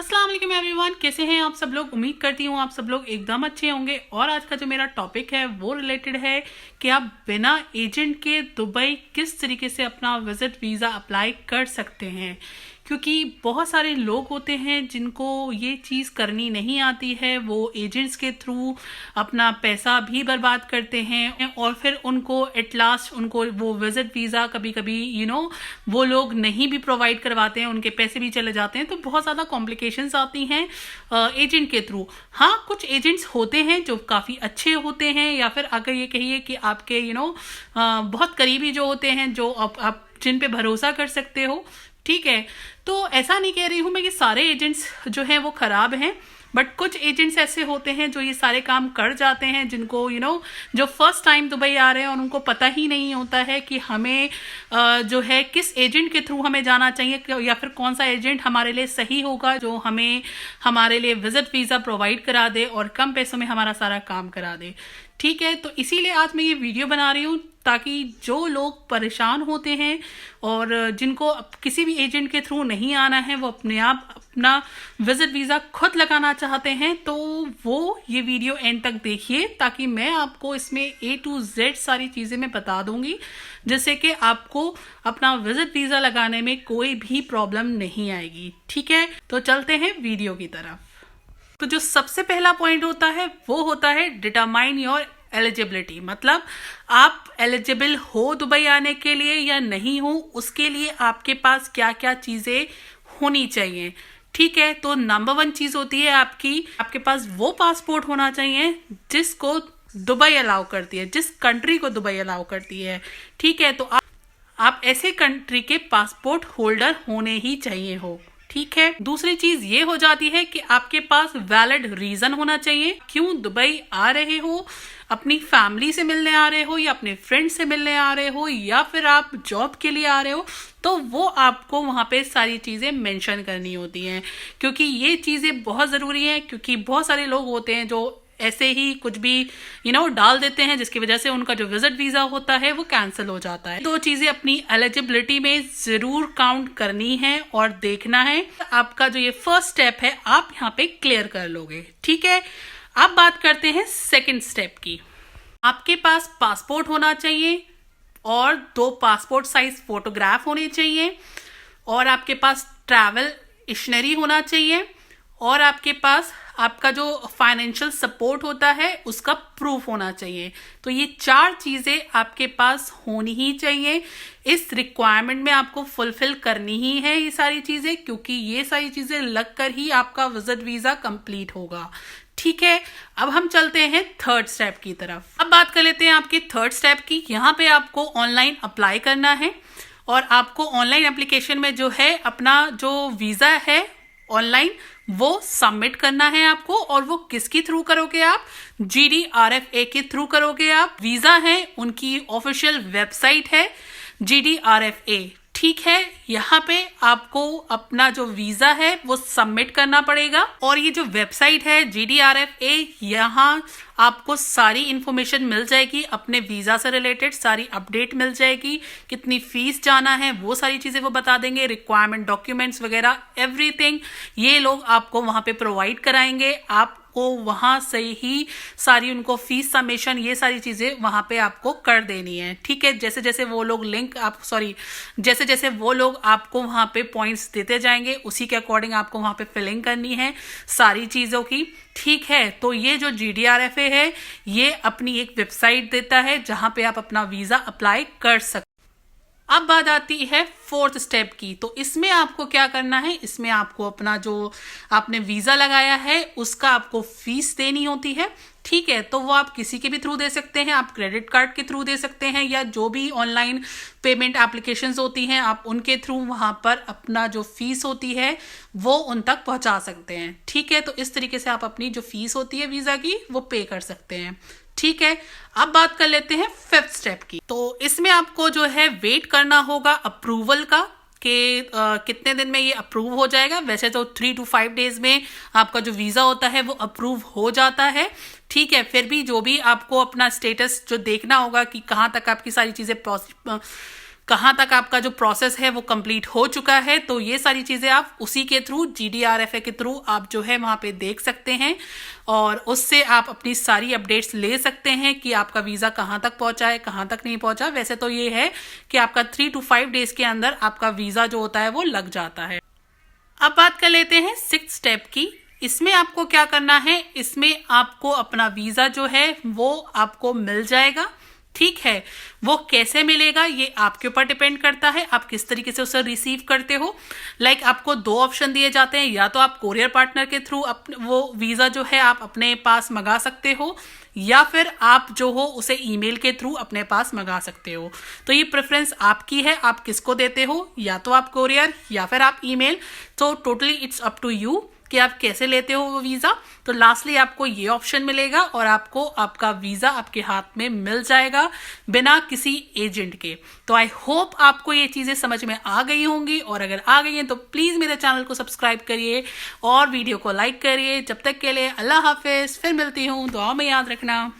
अस्सलाम वालेकुम एवरीवन, कैसे हैं आप सब लोग। उम्मीद करती हूँ आप सब लोग एकदम अच्छे होंगे। और आज का जो मेरा टॉपिक है वो रिलेटेड है कि आप बिना एजेंट के दुबई किस तरीके से अपना विजिट वीज़ा अप्लाई कर सकते हैं, क्योंकि बहुत सारे लोग होते हैं जिनको ये चीज़ करनी नहीं आती है। वो एजेंट्स के थ्रू अपना पैसा भी बर्बाद करते हैं और फिर उनको एट लास्ट उनको वो विजिट वीज़ा कभी कभी वो लोग नहीं भी प्रोवाइड करवाते हैं, उनके पैसे भी चले जाते हैं। तो बहुत ज़्यादा कॉम्प्लिकेशंस आती हैं एजेंट के थ्रू। हाँ, कुछ एजेंट्स होते हैं जो काफ़ी अच्छे होते हैं, या फिर अगर ये कहिए कि आपके बहुत करीबी जो होते हैं, जो आप जिन पे भरोसा कर सकते हो। ठीक है, तो ऐसा नहीं कह रही हूँ मैं कि सारे एजेंट्स जो हैं वो खराब हैं, बट कुछ एजेंट्स ऐसे होते हैं जो ये सारे काम कर जाते हैं, जिनको जो फर्स्ट टाइम दुबई आ रहे हैं और उनको पता ही नहीं होता है कि हमें जो है किस एजेंट के थ्रू हमें जाना चाहिए, या फिर कौन सा एजेंट हमारे लिए सही होगा जो हमें हमारे लिए विजिट वीज़ा प्रोवाइड करा दे और कम पैसों में हमारा सारा काम करा दे। ठीक है, तो इसीलिए आज मैं ये वीडियो बना रही हूँ ताकि जो लोग परेशान होते हैं और जिनको किसी भी एजेंट के थ्रू नहीं आना है, वो अपने आप अपना विजिट वीज़ा खुद लगाना चाहते हैं, तो वो ये वीडियो एंड तक देखिए, ताकि मैं आपको इसमें A to Z सारी चीज़ें मैं बता दूंगी, जिससे कि आपको अपना विजिट वीज़ा लगाने में कोई भी प्रॉब्लम नहीं आएगी। ठीक है, तो चलते हैं वीडियो की तरफ। तो जो सबसे पहला पॉइंट होता है वो होता है डिटरमाइन योर एलिजिबिलिटी। मतलब आप एलिजिबल हो दुबई आने के लिए या नहीं हो, उसके लिए आपके पास क्या क्या चीज़ें होनी चाहिए। ठीक है, तो नंबर 1 चीज़ होती है आपके पास वो पासपोर्ट होना चाहिए जिसको दुबई अलाउ करती है, जिस कंट्री को दुबई अलाउ करती है। ठीक है, तो आप ऐसे कंट्री के पासपोर्ट होल्डर होने ही चाहिए हो। ठीक है, दूसरी चीज ये हो जाती है कि आपके पास वैलिड रीजन होना चाहिए क्यों दुबई आ रहे हो। अपनी फैमिली से मिलने आ रहे हो, या अपने फ्रेंड से मिलने आ रहे हो, या फिर आप जॉब के लिए आ रहे हो, तो वो आपको वहाँ पे सारी चीज़ें मेंशन करनी होती हैं, क्योंकि ये चीज़ें बहुत ज़रूरी हैं। क्योंकि बहुत सारे लोग होते हैं जो ऐसे ही कुछ भी डाल देते हैं, जिसकी वजह से उनका जो विजिट वीज़ा होता है वो कैंसिल हो जाता है। 2 चीज़ें अपनी एलिजिबिलिटी में ज़रूर काउंट करनी है और देखना है। आपका जो ये फर्स्ट स्टेप है आप यहाँ पे क्लियर कर लोगे। ठीक है, अब बात करते हैं सेकंड स्टेप की। आपके पास पासपोर्ट होना चाहिए और 2 पासपोर्ट साइज फोटोग्राफ होने चाहिए, और आपके पास ट्रैवल इशनरी होना चाहिए, और आपके पास आपका जो फाइनेंशियल सपोर्ट होता है उसका प्रूफ होना चाहिए। तो ये 4 चीज़ें आपके पास होनी ही चाहिए। इस रिक्वायरमेंट में आपको फुलफिल करनी ही है ये सारी चीज़ें, क्योंकि ये सारी चीज़ें लगकर ही आपका विजिट वीज़ा कंप्लीट होगा। ठीक है, अब हम चलते हैं थर्ड स्टेप की तरफ। अब बात कर लेते हैं आपके थर्ड स्टेप की। यहाँ पे आपको ऑनलाइन अप्लाई करना है, और आपको ऑनलाइन एप्लीकेशन में जो है अपना जो वीज़ा है ऑनलाइन वो सबमिट करना है आपको। और वो किसके थ्रू करोगे आप? GDRFA के थ्रू करोगे आप। वीज़ा है, उनकी ऑफिशियल वेबसाइट है GDRFA। ठीक है, यहाँ पे आपको अपना जो वीज़ा है वो सबमिट करना पड़ेगा, और ये जो वेबसाइट है GDRFA, यहाँ आपको सारी इंफॉर्मेशन मिल जाएगी अपने वीज़ा से रिलेटेड, सारी अपडेट मिल जाएगी, कितनी फीस जाना है वो सारी चीज़ें वो बता देंगे, रिक्वायरमेंट डॉक्यूमेंट्स वगैरह एवरीथिंग ये लोग आपको वहाँ पे प्रोवाइड कराएंगे। आपको वहाँ से ही सारी उनको फीस सबमिशन ये सारी चीज़ें वहाँ पे आपको कर देनी है। ठीक है, जैसे जैसे वो लोग जैसे जैसे वो लोग आपको वहाँ पे पॉइंट्स देते जाएंगे, उसी के अकॉर्डिंग आपको वहाँ पे फिलिंग करनी है सारी चीज़ों की। ठीक है, तो ये जो GDRFA है ये अपनी एक वेबसाइट देता है जहाँ पे आप अपना वीज़ा अप्लाई कर सकते। अब बात आती है फोर्थ स्टेप की। तो इसमें आपको क्या करना है? इसमें आपको अपना जो आपने वीज़ा लगाया है उसका आपको फीस देनी होती है। ठीक है, तो वो आप किसी के भी थ्रू दे सकते हैं, आप क्रेडिट कार्ड के थ्रू दे सकते हैं, या जो भी ऑनलाइन पेमेंट एप्लीकेशंस होती हैं आप उनके थ्रू वहाँ पर अपना जो फीस होती है वो उन तक पहुँचा सकते हैं। ठीक है, तो इस तरीके से आप अपनी जो फीस होती है वीज़ा की वो पे कर सकते हैं। ठीक है, अब बात कर लेते हैं फिफ्थ स्टेप की। तो इसमें आपको जो है वेट करना होगा अप्रूवल का, कि कितने दिन में ये अप्रूव हो जाएगा। वैसे तो 3 to 5 डेज में आपका जो वीज़ा होता है वो अप्रूव हो जाता है। ठीक है, फिर भी जो भी आपको अपना स्टेटस जो देखना होगा कि कहाँ तक आपकी सारी चीज़ें कहाँ तक आपका जो प्रोसेस है वो कंप्लीट हो चुका है। तो ये सारी चीज़ें आप उसी के थ्रू GDRFA के थ्रू आप जो है वहाँ पे देख सकते हैं और उससे आप अपनी सारी अपडेट्स ले सकते हैं कि आपका वीज़ा कहाँ तक पहुँचा है, कहाँ तक नहीं पहुँचा। वैसे तो ये है कि आपका 3 to 5 डेज के अंदर आपका वीज़ा जो होता है वो लग जाता है। अब बात कर लेते हैं 6th स्टेप की। इसमें आपको क्या करना है, इसमें आपको अपना वीज़ा जो है वो आपको मिल जाएगा। ठीक है, वो कैसे मिलेगा ये आपके ऊपर डिपेंड करता है, आप किस तरीके से उसे रिसीव करते हो। आपको 2 ऑप्शन दिए जाते हैं, या तो आप कोरियर पार्टनर के थ्रू वो वीज़ा जो है आप अपने पास मंगा सकते हो, या फिर आप जो हो उसे ईमेल के थ्रू अपने पास मंगा सकते हो। तो ये प्रेफरेंस आपकी है, आप किसको देते हो, या तो आप कोरियर या फिर आप ईमेल। तो totally it's up to you कि आप कैसे लेते हो वो वीज़ा। तो लास्टली आपको ये ऑप्शन मिलेगा और आपको आपका वीज़ा आपके हाथ में मिल जाएगा बिना किसी एजेंट के। तो आई होप आपको ये चीज़ें समझ में आ गई होंगी, और अगर आ गई हैं तो प्लीज़ मेरे चैनल को सब्सक्राइब करिए और वीडियो को लाइक करिए। जब तक के लिए अल्लाह हाफिज़, फिर मिलती हूँ, दुआ में याद रखना।